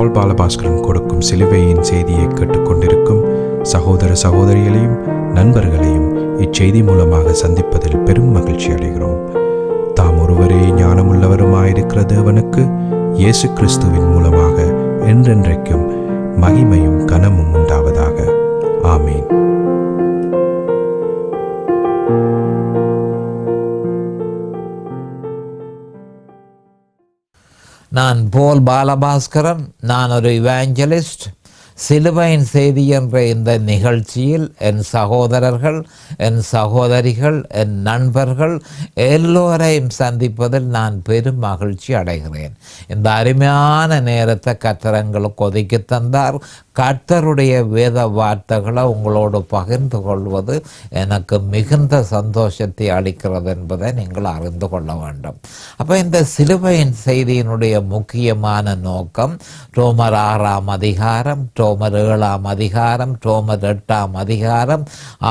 பால் பாலபாஸ்கரன் கொடுக்கும் சிலுவையின் செய்தியை கேட்டுக்கொண்டிருக்கும் சகோதர சகோதரிகளையும் நண்பர்களையும் இச்செய்தி மூலமாக சந்திப்பதில் பெரும் மகிழ்ச்சி அடைகிறோம். தாம் ஒருவரே ஞானமுள்ளவருமாயிருக்கிற தேவனுக்கு இயேசு கிறிஸ்துவின் மூலமாக என்றென்றைக்கும் மகிமையும் கனமும் உண்டாவதாக. ஆமீன். நான் போல் பாலபாஸ்கரன். நான் ஒரு இவாஞ்சலிஸ்ட். சிலுவையின் செய்தி என்ற இந்த நிகழ்ச்சியில் என் சகோதரர்கள், என் சகோதரிகள், என் நண்பர்கள் எல்லோரையும் சந்திப்பதில் நான் பெரும் மகிழ்ச்சி அடைகிறேன். இந்த அருமையான நேரத்தை கர்த்தர் எங்களுக்கு ஒதுக்கி தந்தார். கர்த்தருடைய வேத வார்த்தைகளை உங்களோடு பகிர்ந்து கொள்வது எனக்கு மிகுந்த சந்தோஷத்தை அளிக்கிறது என்பதை நீங்கள் அறிந்து கொள்ள வேண்டும். அப்போ இந்த சிலுவையின் செய்தியினுடைய முக்கியமான நோக்கம் ரோமர் 6ஆம் அதிகாரம், ரோமர் 7ஆம் அதிகாரம், ரோமர் 8ஆம் அதிகாரம்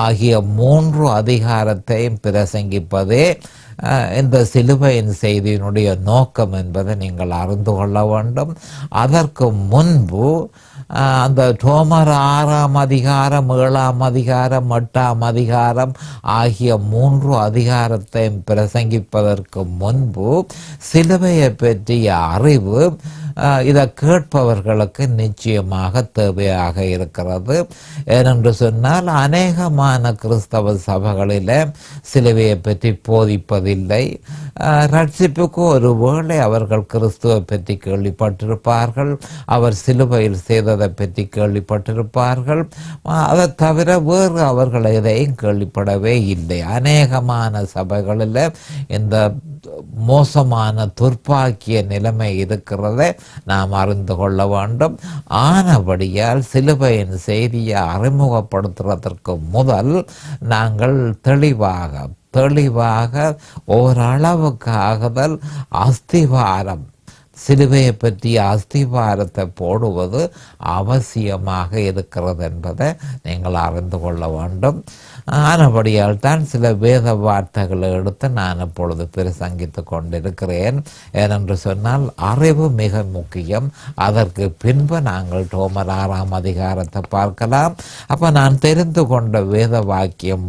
ஆகிய 3 அதிகாரத்தையும் பிரசங்கிப்பதே இந்த சிலுவையின் செய்தியினுடைய நோக்கம் என்பதை நீங்கள் அறிந்து கொள்ள வேண்டும். அதற்கு முன்பு அந்த ரோமர் 6ஆம் அதிகாரம், 7ஆம் அதிகாரம், 8ஆம் அதிகாரம் ஆகிய 3 அதிகாரத்தையும் பிரசங்கிப்பதற்கு முன்பு சிலுவையை பற்றிய அறிவு இதை கேட்பவர்களுக்கு நிச்சயமாக தேவையாக இருக்கிறது. ஏனென்று சொன்னால் அநேகமான கிறிஸ்தவ சபைகளில் சிலுவையை பற்றி போதிப்பதில்லை. ரட்சிப்புக்கு ஒரு வேளை அவர்கள் கிறிஸ்துவை பற்றி கேள்விப்பட்டிருப்பார்கள், அவர் சிலுவையில் செய்ததை பற்றி கேள்விப்பட்டிருப்பார்கள். அதை தவிர வேறு அவர்கள் எதையும் கேள்விப்படவே இல்லை. அநேகமான சபைகளில் இந்த மோசமான துர்ப்பாக்கிய நிலைமை இருக்கிறதை நாம் அறிந்து கொள்ள வேண்டும். ஆனபடியால் சிலுவையின் செய்தியை அறிமுகப்படுத்துவதற்கு முதல் நாங்கள் தெளிவாக ஓரளவுக்கு ஆகுதல் அஸ்திவாரம், சிலுவையை பற்றிய அஸ்திவாரத்தை போடுவது அவசியமாக இருக்கிறது என்பதை நீங்கள் அறிந்து கொள்ள வேண்டும். ஆனபடியால் தான் சில வேத வார்த்தைகளை எடுத்து நான் இப்பொழுது பிரசங்கித்து கொண்டிருக்கிறேன். ஏனென்று சொன்னால் அறிவு மிக முக்கியம். அதற்கு பின்பு நாங்கள் ரோமர் 6ஆம் அதிகாரத்தை பார்க்கலாம். அப்போ நான் தெரிந்து கொண்ட வேத வாக்கியம்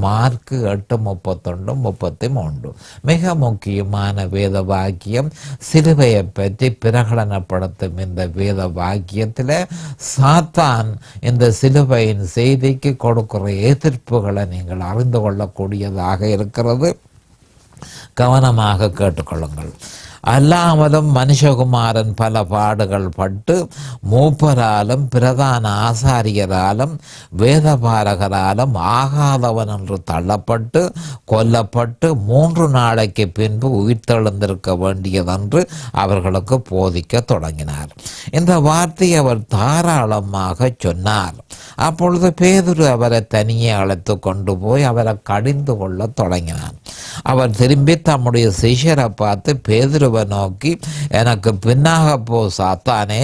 மார்க்கு 8:31-33 மிக முக்கியமான வேத வாக்கியம். சிலுவையை பற்றி பிரகடனப்படுத்தும் இந்த வேத வாக்கியத்தில் சாத்தான் இந்த சிலுவையின் செய்திக்கு கொடுக்கிற எதிர்ப்புகளை நீங்கள் அறிந்து கொள்ளக்கூடியதாக இருக்கிறது. கவனமாக கேட்டுக்கொள்ளுங்கள். அல்லாமலும் மனுஷகுமாரன் பல பாடுகள் பட்டு மூப்பராலும் பிரதான ஆசாரியராலும் வேதபாரகராலும் ஆகாதவன் என்று தள்ளப்பட்டு கொல்லப்பட்டு 3 நாளைக்கு பின்பு உயிர்த்தெழுந்திருக்க வேண்டியதென்று அவர்களுக்கு போதிக்க தொடங்கினார். இந்த வார்த்தையை அவர் தாராளமாக சொன்னார். அப்பொழுது பேதுரு அவரை தனியே அழைத்து கொண்டு போய் அவரை கடிந்து கொள்ள தொடங்கினார். அவர் திரும்பி தம்முடைய சிஷ்யரை பார்த்து பேதுருவை நோக்கி, எனக்கு பின்னாக போ சாத்தானே,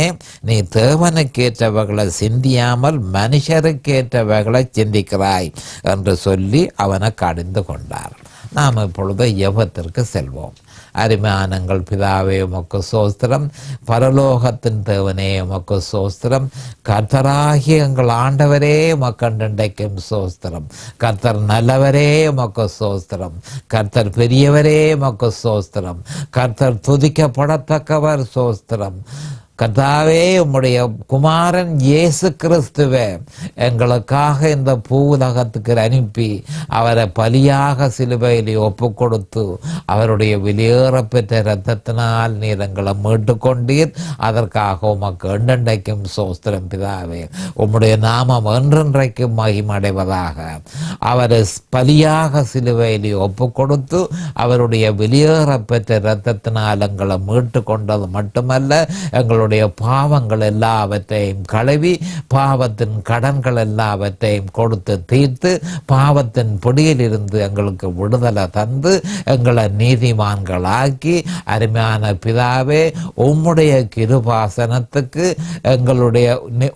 நீ தேவனுக்கேற்றவைகளை சிந்தியாமல் மனுஷருக்கேற்றவைகளை சிந்திக்கிறாய் என்று சொல்லி அவனை கடிந்து கொண்டார். நாம் இப்பொழுது யெகோவாவிற்கு செல்வோம். அருமையானங்கள் பிதாவே உமக்கு சோஸ்திரம், பரலோகத்தின் தேவனே உமக்கு சோஸ்திரம், கர்த்தராகிய எங்கள் ஆண்டவரே உமக்கண்டைக்கும் சோஸ்திரம், கர்த்தர் நல்லவரே உமக்கு சோஸ்திரம், கர்த்தர் பெரியவரே உமக்கு சோஸ்திரம், கர்த்தர் துதிக்கப்படத்தக்கவர் சோஸ்திரம். கர்த்தாவே, உம்முடைய குமாரன் இயேசு கிறிஸ்துவே எங்களுக்காக இந்த பூவுலகத்துக்கு அனுப்பி அவரை பலியாக சிலுவையில் ஒப்பு கொடுத்து அவருடைய வெளியேறப்பெற்ற இரத்தத்தினால் நீர் எங்களை மீட்டு கொண்டீர். அதற்காக உமக்கு என்றென்றைக்கும் சோஸ்திரம் பிதாவே. உம்முடைய நாமம் என்றென்றைக்கும் மகிமடைவதாக. அவரை பலியாக சிலுவையில் ஒப்பு கொடுத்து அவருடைய வெளியேறப்பெற்ற இரத்தத்தினால் எங்களை மீட்டு கொண்டது மட்டுமல்ல, எங்களுடைய பாவங்கள் எல்லாவற்றையும் கழுவி பாவத்தின் கடன்கள் எல்லாவற்றையும் கொடுத்து தீர்த்து பாவத்தின் பிடியில் இருந்து எங்களுக்கு விடுதலை தந்து எங்களை நீதிமான்களாக்கி, அருமையான பிதாவே, உம்முடைய கிருபாசனத்துக்கு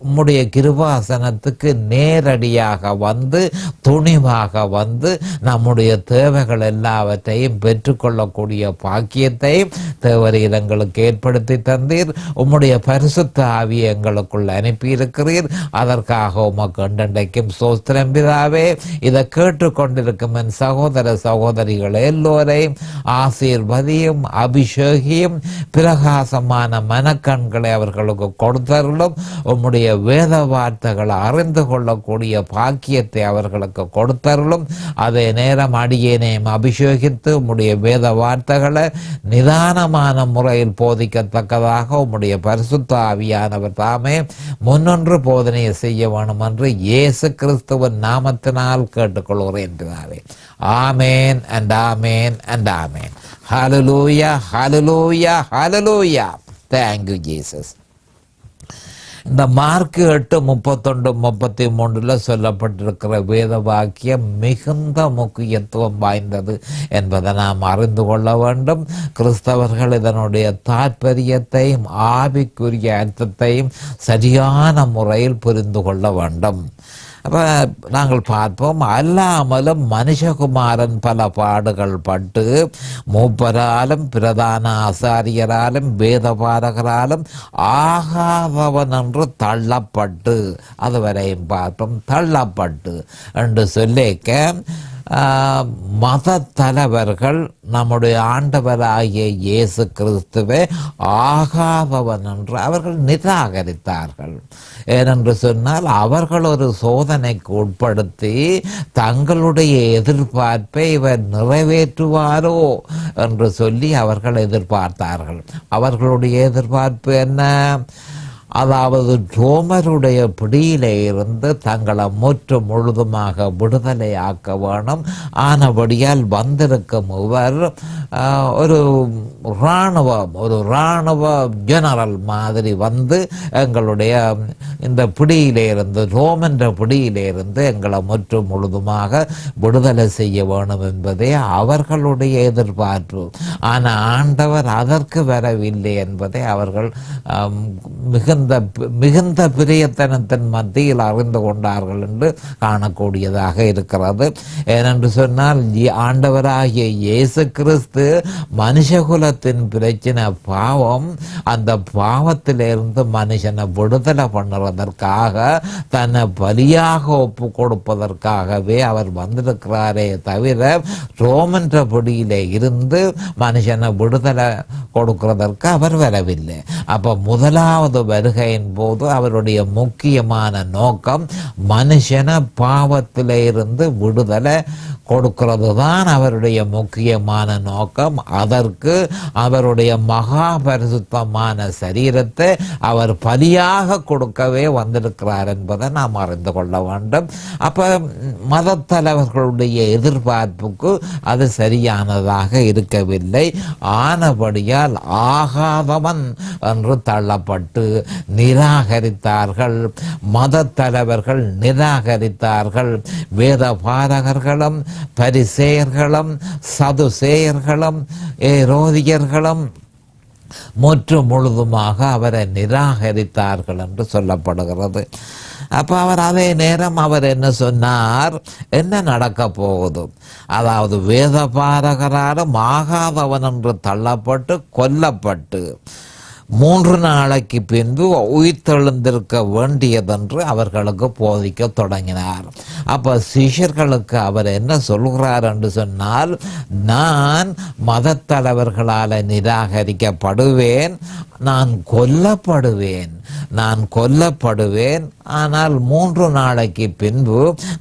உம்முடைய கிருபாசனத்துக்கு நேரடியாக வந்து துணிவாக வந்து நம்முடைய தேவைகள் எல்லாவற்றையும் பெற்றுக்கொள்ளக்கூடிய பாக்கியத்தையும் தேவரீர் எங்களுக்கு ஏற்படுத்தி தந்தீர். உம்முடைய உம்முடைய பரிசுத்த ஆவியை எங்களுக்குள் அனுப்பியிருக்கிறீர். அதற்காக உமக்கு என்றென்றைக்கும் ஸ்தோத்திரம் பிதாவே. இதை கேட்டுக்கொண்டிருக்கும் என் சகோதர சகோதரிகள் எல்லோரையும் ஆசீர்வதியும் அபிஷேகியும் பிரகாசமான மனக்கண்களை அவர்களுக்கு கொடுத்தருளும். உம்முடைய வேத வார்த்தைகளை அறிந்து கொள்ளக்கூடிய பாக்கியத்தை அவர்களுக்கு கொடுத்தருளும். அதே நேரம் அடியேனையும் அபிஷேகித்து உம்முடைய வேத வார்த்தைகளை நிதானமான முறையில் போதிக்கத்தக்கதாக உம்முடைய பரிசுத்த ஆவியானவர் தாமே முன்னொன்று போதனையை செய்ய வேணும் என்று இயேசு கிறிஸ்துவின் நாமத்தினால் கேட்டுக்கொள்கிறேன் பிதாவே. ஆமேன் and amen and amen. Hallelujah hallelujah hallelujah. Thank you Jesus. இந்த மார்க் 8:31-33 சொல்லப்பட்டிருக்கிற வேத வாக்கியம் மிகுந்த முக்கியத்துவம் வாய்ந்தது என்பதை நாம் அறிந்து கொள்ள வேண்டும். கிறிஸ்தவர்கள் இதனுடைய தாற்பயத்தையும் ஆவிக்குரிய அர்த்தத்தையும் சரியான முறையில் புரிந்து கொள்ள வேண்டும். அப்போ நாங்கள் பார்ப்போம், அல்லாமலும் மனுஷகுமாரன் பல பாடுகள் பட்டு மூப்பராலும் பிரதான ஆசாரியராலும் வேதபாரகராலும் ஆகாதவன் என்று தள்ளப்பட்டு, அதுவரையும் பார்ப்போம், தள்ளப்பட்டு என்று சொல்லிக்க மத தலைவர்கள் நம்முடைய ஆண்டவராகிய இயேசு கிறிஸ்துவை ஆகாதவன் என்று அவர்கள் நிராகரித்தார்கள். ஏனென்று சொன்னால் அவர்கள் ஒரு சோதனைக்கு உட்படுத்தி தங்களுடைய எதிர்பார்ப்பை இவர் நிறைவேற்றுவாரோ என்று சொல்லி அவர்கள் எதிர்பார்த்தார்கள். அவர்களுடைய எதிர்பார்ப்பு என்ன? அதாவது ரோமருடைய பிடியிலே இருந்து தங்களை முற்று முழுதுமாக விடுதலை ஆக்க வேணும். ஆனபடியால் வந்திருக்கும் இவர் ஒரு இராணுவ ஜெனரல் மாதிரி வந்து எங்களுடைய இந்த பிடியிலே இருந்து, ரோமன்ற பிடியிலே இருந்து எங்களை முற்று முழுதுமாக விடுதலை செய்ய வேணும் என்பதே அவர்களுடைய எதிர்பார்ப்பு. ஆனால் ஆண்டவர் அதற்கு வரவில்லை என்பதை அவர்கள் மிகுந்த பிரியத்தனத்தின் மத்தியில் அறிந்து கொண்டார்கள் என்று காணக்கூடியதாக இருக்கிறது. ஏனென்று சொன்னால் ஆண்டவராகிய இயேசு கிறிஸ்து மனுஷகுலத்தின் பிரச்சனை பாவம். அந்த பாவத்திலிருந்து மனுஷனை விடுதலை பண்ணுவதற்காக தன்னை பலியாக ஒப்பு கொடுப்பதற்காகவே அவர் வந்திருக்கிறாரே தவிர ரோமன்ற பிடியிலே இருந்து மனுஷனை விடுதலை கொடுக்கிறதற்கு அவர் வரவில்லை. அப்ப முதலாவது வருகையின் போது அவருடைய முக்கியமான நோக்கம் மனுஷனை பாவத்திலே இருந்து விடுதலை கொடுக்கிறது தான் அவருடைய முக்கியமான நோக்கம். அதற்கு அவருடைய மகா பரிசுத்தமான சரீரத்தை அவர் பலியாக கொடுக்கவே வந்திருக்கிறார் என்பதை நாம் அறிந்து கொள்ள வேண்டும். அப்ப மத தலைவர்களுடைய எதிர்பார்ப்புக்கு அது சரியானதாக இருக்கவில்லை. ஆனபடியால் ஆகாதவன் என்று தள்ளப்பட்டு நிராகரித்தார்கள். மத தலைவர்கள் நிராகரித்தார்கள். வேத பாரகர்களும் பரிசேயர்களும் சதுசேயர்களும் ஏரோதியர்களும் முற்று முழுதுமாக அவரை நிராகரித்தார்கள் என்று சொல்லப்படுகிறது. அப்போ அவர் அதே நேரம் அவர் என்ன சொன்னார்? என்ன நடக்க போகுது? அதாவது வேத பாரகராலும் ஆகாதவன் என்று தள்ளப்பட்டு கொல்லப்பட்டு 3 நாளைக்கு பின்பு உயிர்த்தெழுந்திருக்க வேண்டியதென்று அவர்களுக்கு போதிக்க தொடங்கினார். அப்ப சிஷ்யர்களுக்கு அவர் என்ன சொல்கிறார் என்று சொன்னால், நான் மத தலைவர்களால் நிராகரிக்கப்படுவேன், நான் கொல்லப்படுவேன், ஆனால் 3 நாளைக்கு பின்பு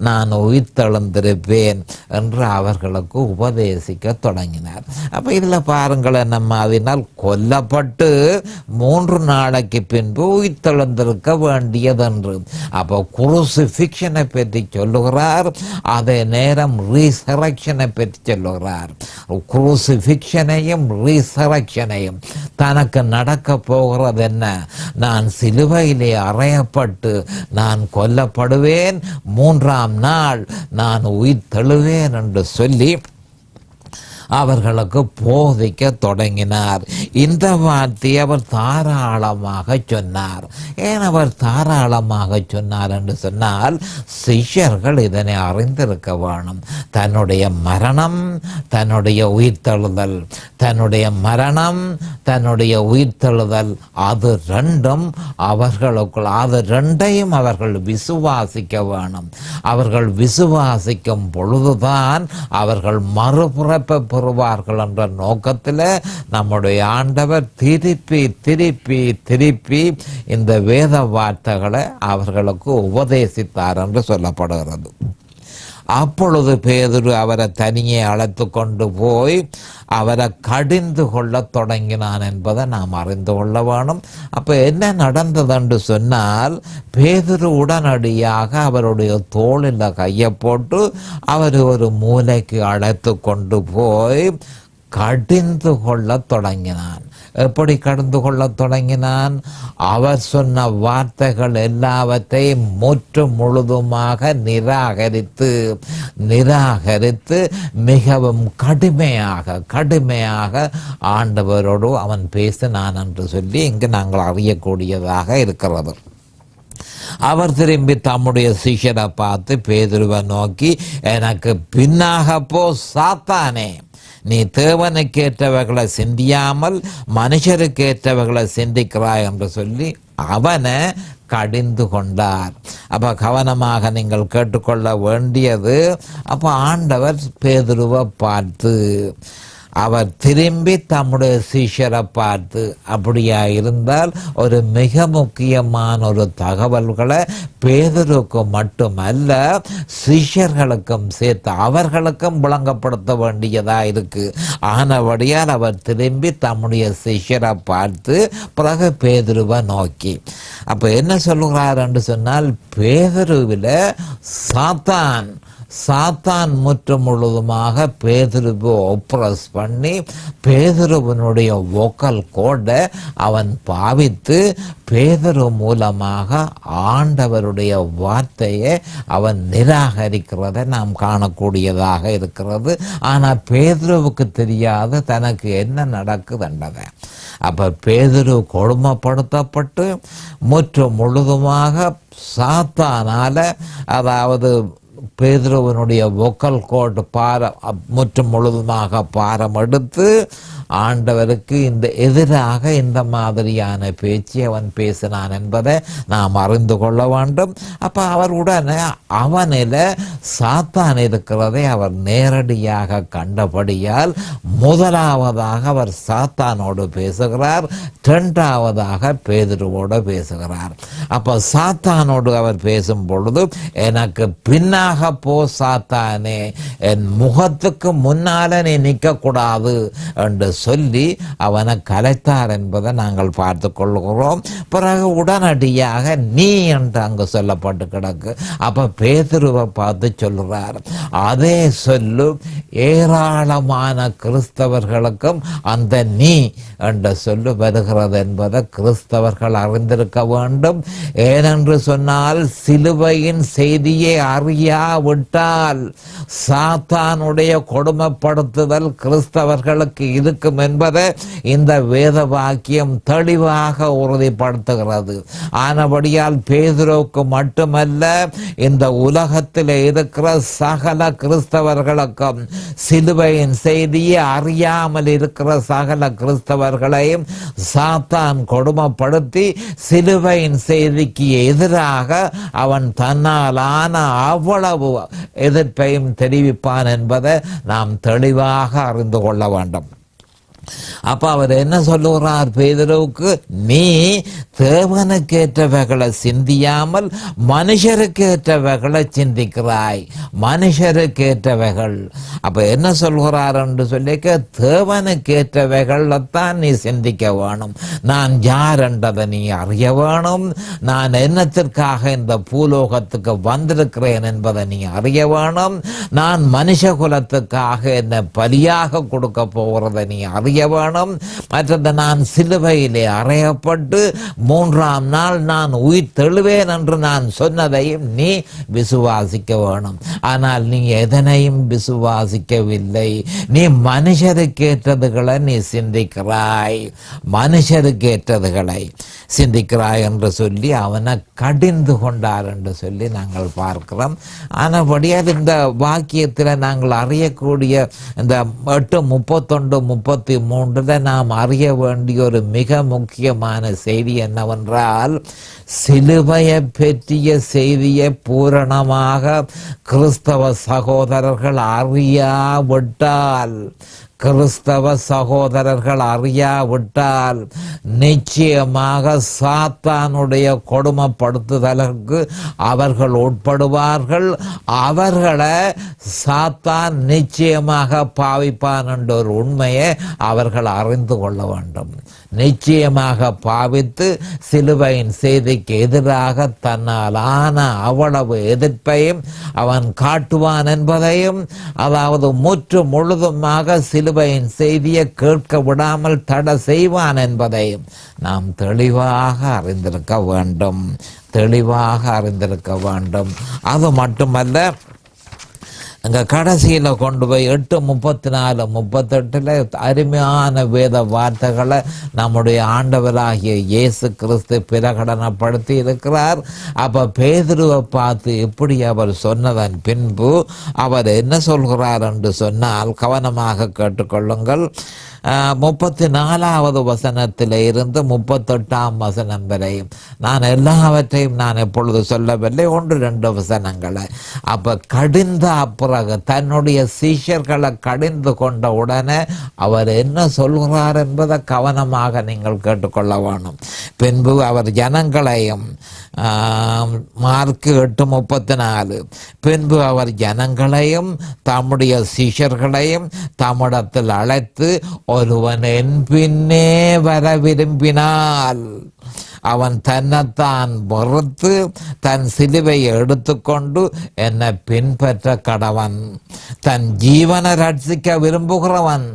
நான் உயிர்த்தெழுந்திருப்பேன் என்று அவர்களுக்கு உபதேசிக்க தொடங்கினார். அப்ப இதுல பாருங்களேன், நம்ம அதனால் கொல்லப்பட்டு 3 நாளைக்கு பின்பு உயிர்த்தெழுந்திருக்க வேண்டியதென்று. அப்போ குருசிஃபிக்ஷனை பற்றி சொல்லுகிறார். அதே நேரம் ரீசரக்ஷனை பற்றி சொல்லுகிறார். குருசிஃபிக்ஷனையும் ரீசரக்ஷனையும் தனக்கு நடக்க போகிறது என்ன? நான் சிலுவையிலே அறையப்பட்டு நான் கொல்லப்படுவேன், 3ஆம் நாள் நான் உயிர் தெழுவேன் என்று சொல்லி அவர்களுக்கு போதிக்க தொடங்கினார். இந்த வார்த்தையை அவர் தாராளமாக சொன்னார். ஏன் அவர் தாராளமாக சொன்னார் என்று சொன்னால், சிஷ்யர்கள் இதனை அறிந்திருக்க வேணும். தன்னுடைய மரணம், தன்னுடைய உயிர்த்தெழுதல், தன்னுடைய மரணம், தன்னுடைய உயிர்த்தெழுதல், அது ரெண்டும் அவர்களுக்குள், அது ரெண்டையும் அவர்கள் விசுவாசிக்க வேணும். அவர்கள் விசுவாசிக்கும் பொழுதுதான் அவர்கள் மறுபிறப்பை பெறுவார்கள் என்ற நோக்கத்தில் நம்முடைய ஆண்டவர் திருப்பி திருப்பி திருப்பி இந்த வேத வார்த்தைகளை அவர்களுக்கு உபதேசித்தார் என்று சொல்லப்படுகிறது. அப்பொழுது பேதுரு அவரை தனியே அழைத்து கொண்டு போய் அவரை கடிந்து கொள்ள தொடங்கினான் என்பதை நாம் அறிந்து கொள்ள வேணும். அப்போ என்ன நடந்தது என்று சொன்னால், பேதுரு உடனடியாக அவருடைய தோளில் கையை போட்டு அவர் ஒரு மூலைக்கு அழைத்து கொண்டு போய் கடிந்து கொள்ள தொடங்கினான். எப்படி கடந்து கொள்ள தொடங்கினான்? அவர் சொன்ன வார்த்தைகள் எல்லாவற்றையும் முற்று முழுதுமாக நிராகரித்து மிகவும் கடுமையாக ஆண்டவரோடு அவன் பேசினான் என்று சொல்லி இங்கு நாங்கள் அறியக்கூடியதாக இருக்கிறது. அவர் திரும்பி தம்முடைய சிஷ்யரை பார்த்து பேதுருவை நோக்கி, எனக்கு பின்னாக போ சாத்தானே, நீ தேவனுக்கேற்றவர்களை சிந்தியாமல் மனுஷருக்கேற்றவர்களை சிந்திக்கிறாய் என்று சொல்லி அவனை கடிந்து கொண்டார். அப்போ கவனமாக நீங்கள் கேட்டுக்கொள்ள வேண்டியது, அப்போ ஆண்டவர் பேதுருவை பார்த்து அவர் திரும்பி தம்முடைய சிஷ்யரை பார்த்து, அப்படியா இருந்தால் ஒரு மிக முக்கியமான ஒரு தகவல்களை பேதுருக்கு மட்டுமல்ல சிஷ்யர்களுக்கும் சேர்த்து அவர்களுக்கும் விளங்கப்படுத்த வேண்டியதாக இருக்கு. ஆனபடியால் அவர் திரும்பி தம்முடைய சிஷ்யரை பார்த்து பிறகு பேதுருவை நோக்கி அப்போ என்ன சொல்லுகிறார் என்று சொன்னால், பேதுருவில் சாத்தான் முற்று முழுதுமாக பேதுருவை ஒப்ரஸ் பண்ணி பேதுருவனுடைய வோக்கல் கோடை அவன் பாவித்து பேதுரு மூலமாக ஆண்டவருடைய வார்த்தையை அவன் நிராகரிக்கிறதை நாம் காணக்கூடியதாக இருக்கிறது. ஆனால் பேதுருவுக்கு தெரியாது தனக்கு என்ன நடக்குதுன்றதை. அப்போ பேதுரு கொடுமைப்படுத்தப்பட்டு முற்று முழுதுமாக சாத்தானால, அதாவது பேதுருவனுடைய வோக்கல் கோட் முற்று முழுதுமாக பாரம் எடுத்து ஆண்டவருக்கு எதிராக இந்த மாதிரியான பேச்சு அவன் பேசினான் என்பதை நாம் அறிந்து கொள்ள வேண்டும். அப்போ அவர் உடனே அவனில் சாத்தான் இருக்கிறதை அவர் நேரடியாக கண்டபடியால் முதலாவதாக அவர் சாத்தானோடு பேசுகிறார், இரண்டாவதாக பேதுருவோடு பேசுகிறார். அப்போ சாத்தானோடு அவர் பேசும் பொழுது, எனக்கு பின்னாக போ சாத்தானே, என் முகத்துக்கு முன்னால நீ நிற்கக்கூடாது என்று சொல்லி அவனை கலைத்தார் என்பதை நாங்கள் பார்த்து கொள்கிறோம். பிறகு உடனடியாக நீ என்று அங்கு சொல்லப்பட்டு கிடக்கு. அப்ப பேதுருவை பார்த்து சொல்கிறார், அதே சொல்லு ஏராளமான கிறிஸ்தவர்களுக்கும் அந்த நீ என்ற சொல்லு வருகிறது என்பதை கிறிஸ்தவர்கள் அறிந்திருக்க வேண்டும். ஏனென்று சொன்னால், சிலுவையின் செய்தியை அறியாவிட்டால் சாத்தானுடைய கொடுமைப்படுத்துதல் கிறிஸ்தவர்களுக்கு இருக்கும் என்பதை இந்த வேத வாக்கியம் தெளிவாக உறுதிப்படுத்துகிறது. ஆனபடியால் பேதுருவுக்கு மட்டுமல்ல, இந்த உலகத்தில் இருக்கிற சகல கிறிஸ்தவர்களுக்கும், சிலுவையின் செய்தியை அறியாமல் இருக்கிற சகல கிறிஸ்தவர்களையும் சாத்தான் கொடுமைப்படுத்தி சிலுவையின் செய்திக்கு எதிராக அவன் தன்னாலான அவ்வளவு எதிர்ப்பையும் தெரிவிப்பான் என்பதை நாம் தெளிவாக அறிந்து கொள்ள வேண்டும். அப்ப அவர் என்ன சொல்லுகிறார் பேதுருவுக்கு, நீ தேவனுக்கேற்றவைகளை சிந்தியாமல் மனுஷருக்கேற்றவைகளை சிந்திக்கிறாய். மனுஷருக்கேற்றவைகள் அப்ப என்ன சொல்கிறார் என்று சொல்லிக்க, தேவனுக்கேற்றவைகள்தான் நீ சிந்திக்க வேணும். நான் யார் என்றதை நீ அறிய வேணும். நான் என்னத்திற்காக இந்த பூலோகத்துக்கு வந்திருக்கிறேன் என்பதை நீ அறிய வேணும். நான் மனுஷ குலத்துக்காக என்ன பலியாக கொடுக்க போகிறதை நீ அறிய அறிய வேணும். மற்றது நான் சிலுவையிலே அறையப்பட்டு 3ஆம் நாள் நான் உயிர் தெழுவேன் என்று நான் சொன்னதையும் நீ விசுவாசிக்க வேணும். ஆனால் நீ எதனையும் விசுவாசிக்கவில்லை. நீ மனுஷருக்கேற்றதுகளை நீ சிந்திக்கிறாய், மனுஷருக்கேற்றதுகளை சிந்திக்கிறாய் என்று சொல்லி அவனை கடிந்து கொண்டார் என்று சொல்லி நாங்கள் பார்க்கிறோம். ஆனபடியால் இந்த வாக்கியத்தில் நாங்கள் அறியக்கூடிய இந்த 8:31-33 நாம் அறிய வேண்டிய ஒரு மிக முக்கியமான செய்தி என்னவென்றால், சிலுவையை பற்றிய செய்தியை பூரணமாக கிறிஸ்தவ சகோதரர்கள் அறியாவிட்டால், கிறிஸ்தவ சகோதரர்கள் அறியாவிட்டால் நிச்சயமாக சாத்தானுடைய கொடுமைப்படுத்துதலுக்கு அவர்கள் உட்படுவார்கள். அவர்களை சாத்தான் நிச்சயமாக பாவிப்பான் என்ற ஒரு உண்மையை அவர்கள் அறிந்து கொள்ள வேண்டும். நிச்சயமாக பாவித்து சிலுவையின் செய்திக்கு எதிராக தன்னால் ஆன அவ்வளவு எதிர்ப்பையும் அவன் காட்டுவான் என்பதையும், அதாவது முற்று முழுதுமாக சிலுவையின் செய்தியை கேட்க விடாமல் தடை செய்வான் என்பதையும் நாம் தெளிவாக அறிந்திருக்க வேண்டும், தெளிவாக அறிந்திருக்க வேண்டும். அது மட்டுமல்ல, அங்கே கடைசியில் கொண்டு போய் 8:34-38 அருமையான வேத வார்த்தைகளை நம்முடைய ஆண்டவராகிய இயேசு கிறிஸ்து பிரகடனப்படுத்தி இருக்கிறார். அப்போ பேதுருவை பார்த்து இப்படி அவர் சொன்னதன் பின்பு அவர் என்ன சொல்கிறார் என்று சொன்னால் கவனமாக கேட்டுக்கொள்ளுங்கள். 34வது வசனத்தில் இருந்து 38ஆம் வசனம் வரையும் நான் எல்லாவற்றையும் நான் எப்பொழுது சொல்லவில்லை, 1-2 வசனங்களை. அப்போ கடிந்த பிறகு தன்னுடைய சீஷர்களை கடிந்து கொண்ட உடனே அவர் என்ன சொல்கிறார் என்பதை கவனமாக நீங்கள் கேட்டுக்கொள்ள வேணும். பின்பு அவர் ஜனங்களையும், மார்க்கு 8:34, பின்பு அவர் ஜனங்களையும் தம்முடைய சீஷர்களையும் தம்மிடத்தில் அழைத்து, ஒருவன் என் பின்னே வர விரும்பினால் அவன் தன்னைத்தான் பொறுத்து தன் சிலுவையை எடுத்துக்கொண்டு என்னை பின்பற்ற கடவன். தன் ஜீவனை ரட்சிக்க விரும்புகிறவன்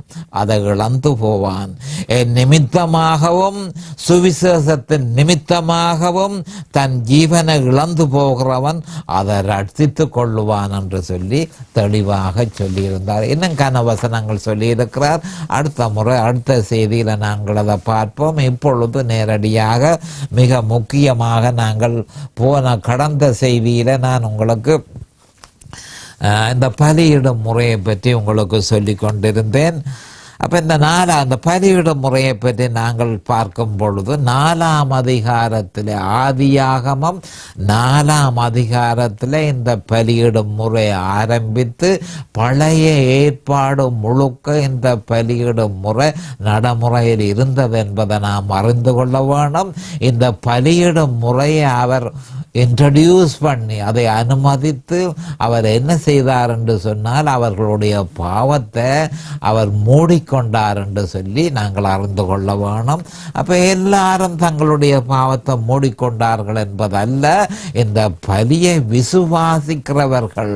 அதை இழந்து போவான். என் நிமித்தமாகவும் சுவிசேஷத்தின் நிமித்தமாகவும் தன் ஜீவனை இழந்து போகிறவன் அதை ரட்சித்து கொள்ளுவான் என்று சொல்லி தெளிவாக சொல்லியிருந்தார். இன்னும் கனவசனங்கள் சொல்லியிருக்கிறார். அடுத்த முறை அடுத்த செய்தியில் நாங்கள் அதை பார்ப்போம். இப்பொழுது நேரடியாக மிக முக்கியமாக நாங்கள் கடந்த செய்தியில் நான் உங்களுக்கு இந்த பலியிடும் முறையை பற்றி உங்களுக்கு சொல்லி கொண்டிருந்தேன். அப்போ இந்த பலியிடும் முறையை பற்றி நாங்கள் பார்க்கும் பொழுது 4ஆம் அதிகாரத்தில், ஆதியாகமம் 4ஆம் அதிகாரத்தில் இந்த பலியிடும் முறை ஆரம்பித்து பழைய ஏற்பாடு முழுக்க இந்த பலியிடும் முறை நடைமுறையில் இருந்தது என்பதை நாம் அறிந்து கொள்ள வேணும். இந்த பலியிடும் முறையை அவர் இன்ட்ரடியூஸ் பண்ணி அதை அனுமதித்து அவர் என்ன செய்தார் என்று சொன்னால் அவர்களுடைய பாவத்தை அவர் மூடிக்கொண்டார் என்று சொல்லி நாங்கள் அறிந்து கொள்ள வேணும். அப்போ எல்லாரும் தங்களுடைய பாவத்தை மூடிக்கொண்டார்கள் என்பதல்ல, இந்த பலியை விசுவாசிக்கிறவர்கள்,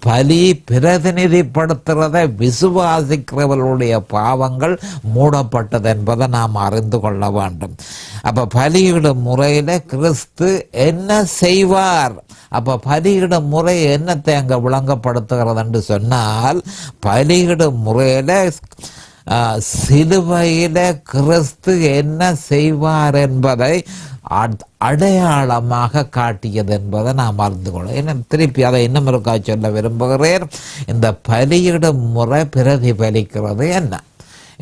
பலி பிரதிநிதிப்படுத்துகிறதை விசுவாசிக்கிறவர்களுடைய பாவங்கள் மூடப்பட்டது என்பதை நாம் அறிந்து கொள்ள வேண்டும். அப்போ பலியிடும் முறையில் கிறிஸ்து என்ன செய்வார்? அப்போ பலியிடும் முறை என்னத்தை அங்கே விளங்கப்படுத்துகிறது என்று சொன்னால், பலியிடும் முறையில் சிலுவையில் கிறிஸ்து என்ன செய்வார் என்பதை அடையாளமாக காட்டியது என்பதை நாம் அறிந்து கொள்ளும். என்ன திருப்பி அதை இன்னும் இருக்கா சொல்ல விரும்புகிறேன். இந்த பலியிடும் முறை பிரதிபலிக்கிறது என்ன?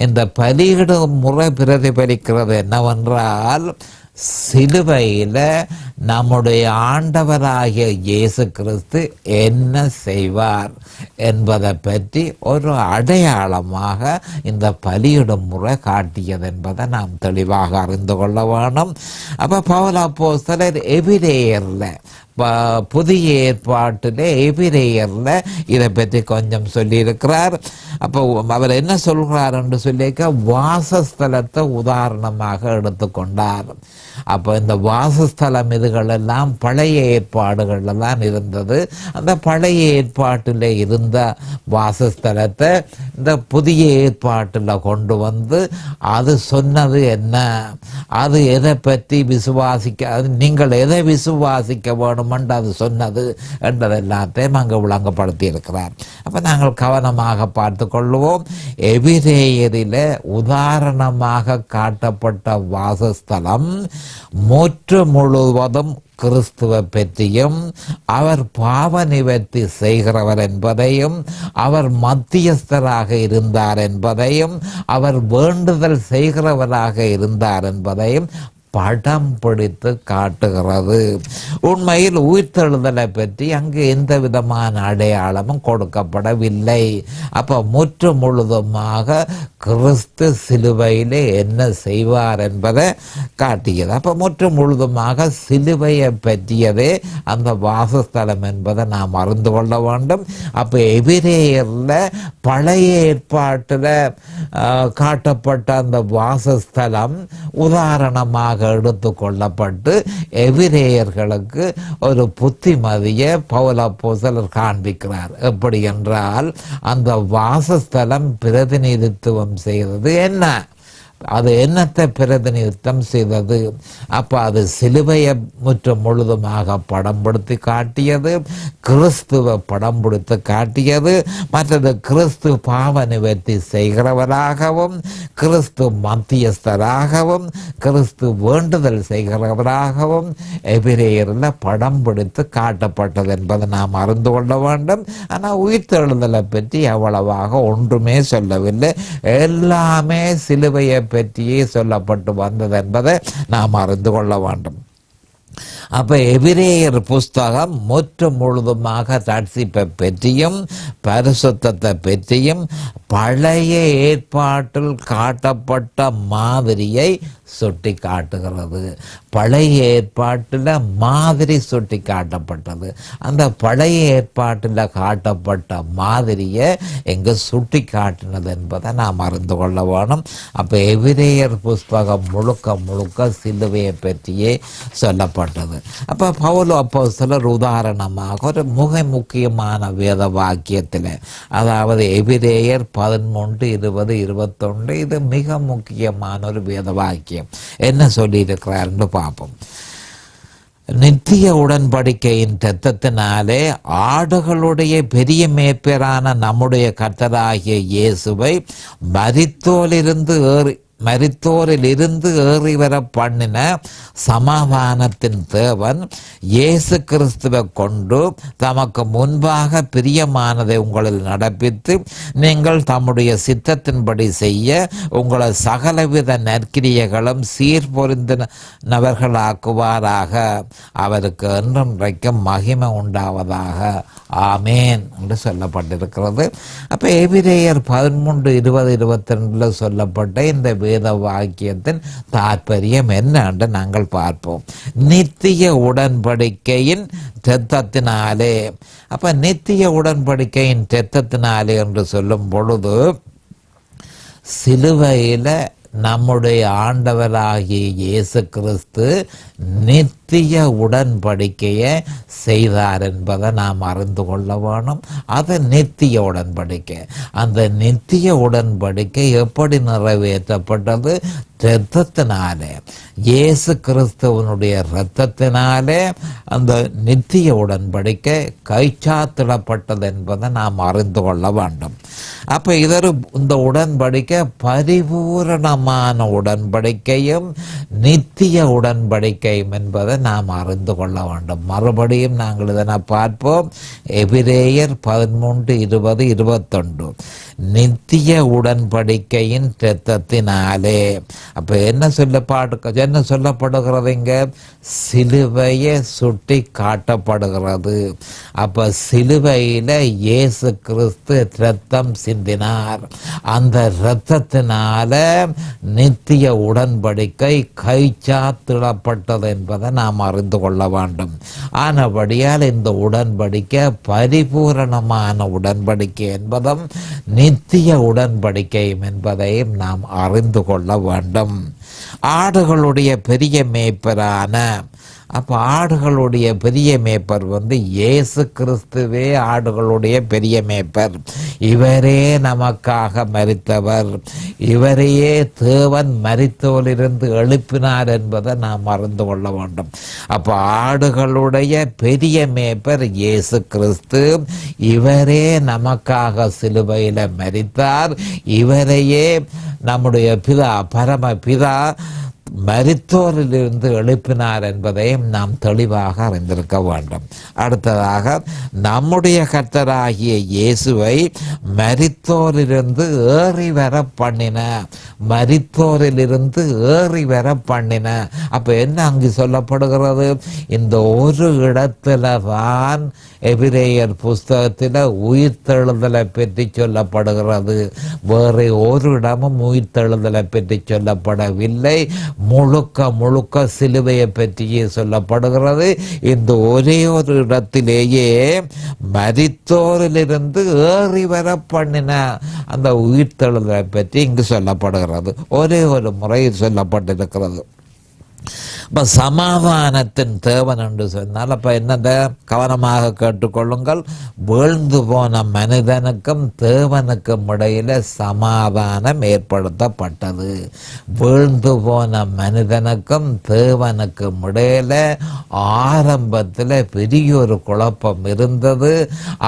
இந்த பலியிடும் முறை பிரதிபலிக்கிறது என்னவென்றால், சிலுவையில் நம்முடைய ஆண்டவராகிய இயேசு கிறிஸ்து என்ன செய்வார் என்பதை பற்றி ஒரு அடையாளமாக இந்த பலியிடும் முறை காட்டியது என்பதை நாம் தெளிவாக அறிந்து கொள்ள வேணும். அப்போ பவுல் அப்போஸ்தலர் எபிரேயரில், புதிய ஏற்பாட்டில் எபிரேயரில் இதை பற்றி கொஞ்சம் சொல்லியிருக்கிறார். அப்போ அவர் என்ன சொல்கிறார் என்று சொல்லியிருக்க, வாசஸ்தலத்தை உதாரணமாக எடுத்துக்கொண்டார். அப்போ இந்த வாசஸ்தலம் இதுகளெல்லாம் பழைய ஏற்பாடுகளில் தான் இருந்தது. அந்த பழைய ஏற்பாட்டில் இருந்த வாசஸ்தலத்தை இந்த புதிய ஏற்பாட்டில் கொண்டு வந்து அது சொன்னது என்ன, அது எதை பற்றி அது நீங்கள் எதை விசுவாசிக்க வேணுமென்று அது சொன்னது என்றதெல்லாத்தையும் அங்கே விளங்கப்படுத்தி இருக்கிறார். அப்போ நாங்கள் கவனமாக பார்த்து கொள்வோம். எபிரேயரில் உதாரணமாக காட்டப்பட்ட வாசஸ்தலம் முற்று முழுவதும் கிறிஸ்துவ பற்றியும் அவர் பாவ நிவர்த்தி செய்கிறவர் என்பதையும் அவர் மத்தியஸ்தராக இருந்தார் என்பதையும் அவர் வேண்டுதல் செய்கிறவராக இருந்தார் என்பதையும் படம் பிடித்து காட்டுகிறது. உண்மையில் உயிர்த்தெழுதலை பற்றி அங்கு எந்த விதமான அடையாளமும் கொடுக்கப்படவில்லை. அப்போ முற்று முழுதுமாக கிறிஸ்து சிலுவையிலே என்ன செய்வார் என்பதை காட்டியது. அப்போ முற்று முழுதுமாக சிலுவையை பற்றியதே அந்த வாசஸ்தலம் என்பதை நாம் அறிந்து கொள்ள வேண்டும். அப்போ எபிரேயரில் பழைய ஏற்பாட்டில் காட்டப்பட்ட அந்த வாசஸ்தலம் உதாரணமாக எடுத்து கொள்ளப்பட்டு எபிரேயர்களுக்கு ஒரு புத்திமதியை பவுல் அப்போஸ்தலர் காண்பிக்கிறார். எப்படி என்றால் அந்த வாசஸ்தலம் பிரதிநிதித்துவம் செய்கிறது என்ன, அது என்னத்தை பிரதிநிதித்தம் செய்தது? அப்போ அது சிலுவையை முற்று முழுதுமாக படம் பிடித்து காட்டியது, கிறிஸ்துவை படம் பிடித்து காட்டியது. மற்றது கிறிஸ்து பாவ நிவர்த்தி செய்கிறவராகவும், கிறிஸ்து மத்தியஸ்தராகவும், கிறிஸ்து வேண்டுதல் செய்கிறவராகவும் எபிரேயரில் படம் பிடித்து காட்டப்பட்டது என்பதை நாம் அறிந்து கொள்ள வேண்டும். ஆனால் உயிர்த்தெழுதலை பற்றி அவ்வளவாக ஒன்றுமே சொல்லவில்லை. எல்லாமே சிலுவையை பற்றியே சொல்லப்பட்டு வந்தது என்பதை நாம் அறிந்து கொள்ள வேண்டும். அப்போ எபிரேயர் புஸ்தகம் முற்று முழுதுமாக ரட்சிப்பை பற்றியும் பரிசுத்தத்தை பற்றியும் பழைய ஏற்பாட்டில் காட்டப்பட்ட மாதிரியை சுட்டி காட்டுகிறது. பழைய ஏற்பாட்டில் மாதிரி சுட்டி காட்டப்பட்டது. அந்த பழைய ஏற்பாட்டில் காட்டப்பட்ட மாதிரியை எங்கே சுட்டி காட்டினது என்பதை நாம் அறிந்து கொள்ள வேணும். அப்போ எபிரேயர் புஸ்தகம் முழுக்க முழுக்க சிலுவையை பற்றியே சொல்லப்பட்டது. அப்போ பவுல் அப்போஸ்தலர் உதாரணமாக ஒரு முக்கியமான வேத வாக்கியத்தில், அதாவது எபிரேயர் 13, 20, 21, இது மிக முக்கியமான ஒரு வேத வாக்கியம். என்ன சொல்லியிருக்கிறார்னு பார்ப்போம். நித்திய உடன்படிக்கையின் இரத்தத்தினாலே ஆடுகளுடைய பெரிய மேய்ப்பரான நம்முடைய கர்த்தராகிய இயேசுவை மரித்தோரிலிருந்து ஏறி வர பண்ணின சமாதானத்தின் தேவன் இயேசு கிறிஸ்துவை கொண்டு தமக்கு முன்பாக பிரியமானதை உங்களில் நடப்பித்து நீங்கள் தம்முடைய சித்தத்தின்படி செய்ய உங்களை சகலவித நற்கிரியைகளும் சீர்பொருந்தினவர்களாக்குவாராக. அவருக்கு என்றும் இன்றைக்கும் மகிமை உண்டாவதாக. ஆமேன் என்று சொல்லப்பட்டிருக்கிறது. அப்போ எபிரேயர் 13, 20, 22 சொல்லப்பட்ட இந்த வேத வாக்கியத்தின் தாற்பயம் என்ன என்று நாங்கள் பார்ப்போம். நித்திய உடன்படிக்கையின் இரத்தத்தினாலே. அப்ப நித்திய உடன்படிக்கையின் இரத்தத்தினாலே என்று சொல்லும் பொழுது சிலுவையில நம்முடைய ஆண்டவராகிய இயேசு கிறிஸ்து நித்திய உடன்படிக்கையை செய்தார் என்பதை நாம் அறிந்து கொள்ள வேணும். அது நித்திய உடன்படிக்கை. அந்த நித்திய உடன்படிக்கை எப்படி நிறைவேற்றப்பட்டது? இரத்தத்தினாலே, இயேசு கிறிஸ்துவனுடைய இரத்தத்தினாலே அந்த நித்திய உடன்படிக்கை கைச்சாத்திடப்பட்டது என்பதை நாம் அறிந்து கொள்ள வேண்டும். அப்போ இந்த உடன்படிக்கை பரிபூரணமான உடன்படிக்கையும் நித்திய உடன்படிக்கையும் என்பதை நாம் அறிந்து கொள்ள வேண்டும். மறுபடியும் நாங்கள் இதனை பார்ப்போம். எபிரேயர் 13, 20, 21 நித்திய உடன்படிக்கையின் இரத்தத்தினாலே. அப்போ என்ன சொல்லப்படுகிறது? இங்க சிலுவையை சுட்டி காட்டப்படுகிறது. அப்போ சிலுவையில இயேசு கிறிஸ்து இரத்தம் சிந்தினார். அந்த இரத்தத்தினால நித்திய உடன்படிக்கை கைச்சாத்திடப்பட்டது என்பதை நாம் நாம் அறிந்து கொள்ள வேண்டும். ஆனபடியால் இந்த உடன்படிக்கை பரிபூரணமான உடன்படிக்கை என்பதும் நித்திய உடன்படிக்கையும் என்பதையும் நாம் அறிந்து கொள்ள வேண்டும். ஆடுகளுடைய பெரிய மேய்ப்பரான ஆடுகளுடைய பெரிய மேய்ப்பர் இயேசு கிறிஸ்துவே ஆடுகளுடைய பெரிய மேய்ப்பர். இவரே நமக்காக மரித்தவர். இவரையே தேவன் மரித்தோரிலிருந்து எழுப்பினார் என்பதை நாம் அறிந்து கொள்ள வேண்டும். ஆடுகளுடைய பெரிய மேய்ப்பர் இயேசு கிறிஸ்து. இவரே நமக்காக சிலுவையில் மரித்தார். இவரையே நம்முடைய பிதா பரமபிதா மரித்தோரிலிருந்து எழுப்பினார் என்பதையும் நாம் தெளிவாக அறிந்திருக்க வேண்டும். அடுத்ததாக நம்முடைய கர்த்தராகிய இயேசுவை மரித்தோரிலிருந்து ஏறி வர பண்ணின. அப்ப என்ன அங்கு சொல்லப்படுகிறது? இந்த ஒரு இடத்துல தான் எபிரேயர் புஸ்தகத்தில் உயிர்த்தெழுதலை பற்றி சொல்லப்படுகிறது. வேறு ஒரு இடமும் உயிர்த்தெழுதலை பற்றி சொல்லப்படவில்லை. முழுக்க சிலுவையை பற்றியே சொல்லப்படுகிறது. இந்த ஒரே ஒரு இடத்திலேயே மரித்தோரிலிருந்து ஏறி வர பண்ணின அந்த உயிர்த்தெழுதலை பற்றி இங்கு சொல்லப்படுகிறது. ஒரே ஒரு முறை சொல்லப்பட்டிருக்கிறது. சமாதானத்தின் தேவன் என்று சொன்னால் என்னத கவனமாக கேட்டுக்கொள்ளுங்கள். வீழ்ந்து போன மனிதனுக்கும் தேவனுக்கும் இடையில சமாதானம் ஏற்படுத்தப்பட்டது. வீழ்ந்து போன மனிதனுக்கும் தேவனுக்கும் இடையில ஆரம்பத்தில் பெரிய ஒரு குழப்பம் இருந்தது.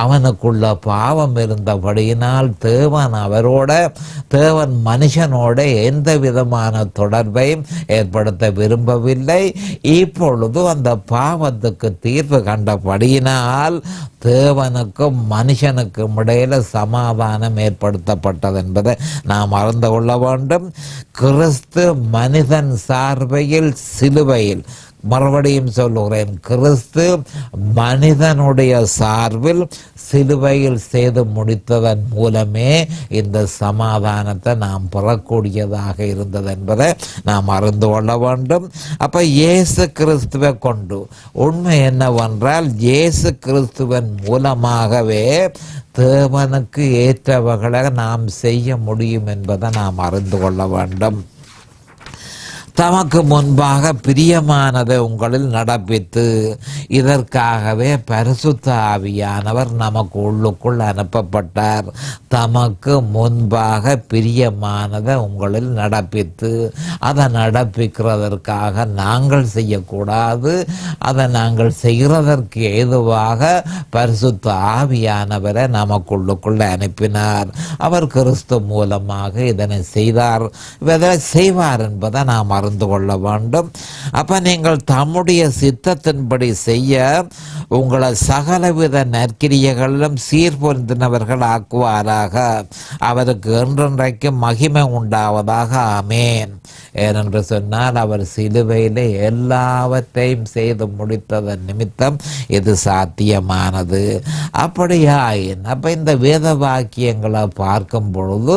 அவனுக்குள்ள பாவம் இருந்தபடியினால் தேவன் மனுஷனோட எந்த விதமான தொடர்பையும் ஏற்படுத்த விரும்பவில்லை. இப்பொழுது அந்த பாவத்துக்கு தீர்வு கண்டபடியினால் தேவனுக்கும் மனுஷனுக்கும் இடையில சமாதானம் ஏற்படுத்தப்பட்டது என்பதை நாம் அறிந்து கொள்ள வேண்டும். கிறிஸ்து மனிதன் சார்பையில் சிலுவையில், மறுபடியும் சொல்லுகிறேன், கிறிஸ்து மனிதனுடைய சார்பில் சிலுவையில் செய்து முடித்ததன் மூலமே இந்த சமாதானத்தை நாம் பெறக்கூடியதாக இருந்தது என்பதை நாம் அறிந்து கொள்ள வேண்டும். அப்ப இயேசு கிறிஸ்துவை கொண்டு உண்மை என்னவென்றால் இயேசு கிறிஸ்துவின் மூலமாகவே தேவனுக்கு ஏற்றவர்களை நாம் செய்ய முடியும் என்பதை நாம் அறிந்து கொள்ள வேண்டும். தமக்கு முன்பாக பிரியமானதை உங்களில் நடப்பித்து, இதற்காகவே பரிசுத்த ஆவியானவர் நமக்கு உள்ளுக்குள் அனுப்பப்பட்டார். தமக்கு முன்பாக பிரியமானதை உங்களில் நடப்பித்து, அதை நடப்பிக்கிறதற்காக நாங்கள் செய்யக்கூடாது, அதை நாங்கள் செய்கிறதற்கு ஏதுவாக பரிசுத்த ஆவியானவரை நமக்குள்ளுக்குள் அனுப்பினார். அவர் கிறிஸ்து மூலமாக இதனை செய்தார். இதை செய்வார் என்பதை நாம் அறிந்து கொள்ள வேண்டும். அப்ப நீங்கள் தம்முடைய சித்தத்தின்படி செய்ய உங்களை சகலவித நற்கிரியைகளிலும் சீர்பொருந்தினவர்கள் ஆக்குவாராக. அவருக்கு என்றென்றைக்கும் மகிமை உண்டாவதாக. ஆமேன். ஏனென்று சொன்னால் அவர் சிலுவையிலே எல்லாவற்றையும் செய்து முடித்ததன் நிமித்தம் இது சாத்தியமானது. அப்படியாயின் அப்ப இந்த வேத வாக்கியங்களை பார்க்கும் பொழுது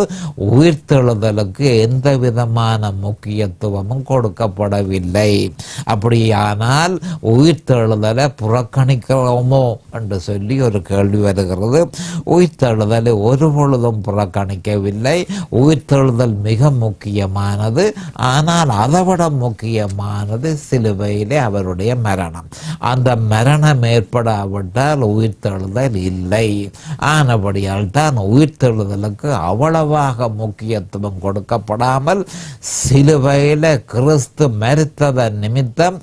உயிர்த்தெழுதலுக்கு எந்த விதமான முக்கியத்துவமும் கொடுக்கப்படவில்லை. அப்படியானால் உயிர்த்தெழுதலை புறக்கணிக்கிறோமோ என்று சொல்லி ஒரு கேள்வி வருகிறது. உயிர்த்தெழுதலை ஒரு பொழுதும் புறக்கணிக்கவில்லை. உயிர்த்தெழுதல் மிக முக்கியமானது. ஆனால் அதைவிட முக்கியமானது சிலுவையிலே அவருடைய மரணம். அந்த மரணம் ஏற்படாவிட்டால் உயிர்த்தெழுதல் இல்லை. ஆனபடியால் தான் உயிர்த்தெழுதலுக்கு அவ்வளவாக முக்கியத்துவம் கொடுக்கப்படாமல் சிலுவையில கிறிஸ்து மரித்ததன் நிமித்தம்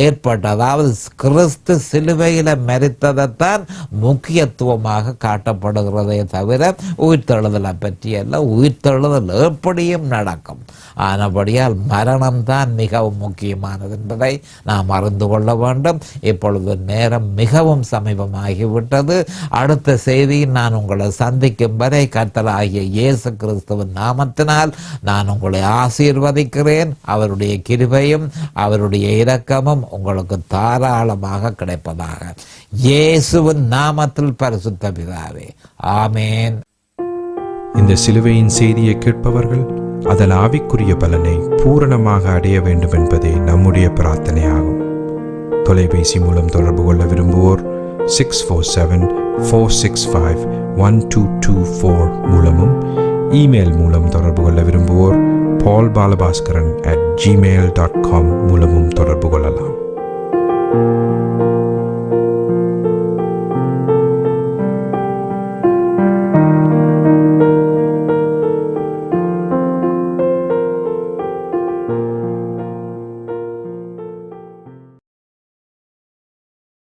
ஏற்பட்ட, அதாவது கிறிஸ்து சிலுவையில மரித்ததைத்தான் முக்கியத்துவமாக காட்டப்படுகிறதே தவிர உயிர்த்தெழுதலை பற்றி அல்ல. உயிர்த்தெழுதல் எப்படியும் நடக்கும். ஆனபடியால் மரணம்தான் மிகவும் முக்கியமானது என்பதை நாம் அறிந்து கொள்ள வேண்டும். இப்பொழுது நேரம் மிகவும் சமீபமாகிவிட்டது. அடுத்த செய்தியில் நான் உங்களை சந்திக்கும் வரை கர்த்தராகிய இயேசு கிறிஸ்துவின் நாமத்தினால் நான் உங்களை ஆசீர்வதிக்கிறேன். அவருடைய கிருபையும் அவருடைய இரக்கமும் உங்களுக்கு தாராளமாக கிடைப்பதாக. இயேசுவின் நாமத்தில் பரிசுத்த பிதாவே, ஆமேன். இந்த சிலுவையின் செய்தியை கேட்பவர்கள் அதன் ஆவிக்குரிய பலனை பூரணமாக அடைய வேண்டும் என்பதே நம்முடைய பிரார்த்தனையாகும். தொலைபேசி மூலம் தொடர்பு கொள்ள விரும்புவோர் 647-465-1224 மூலமும், இமெயில் மூலம் தொடர்பு கொள்ள விரும்புவோர் paulbalabhaskaran@gmail.com மூலமும் தொடர்பு கொள்ளலாம்.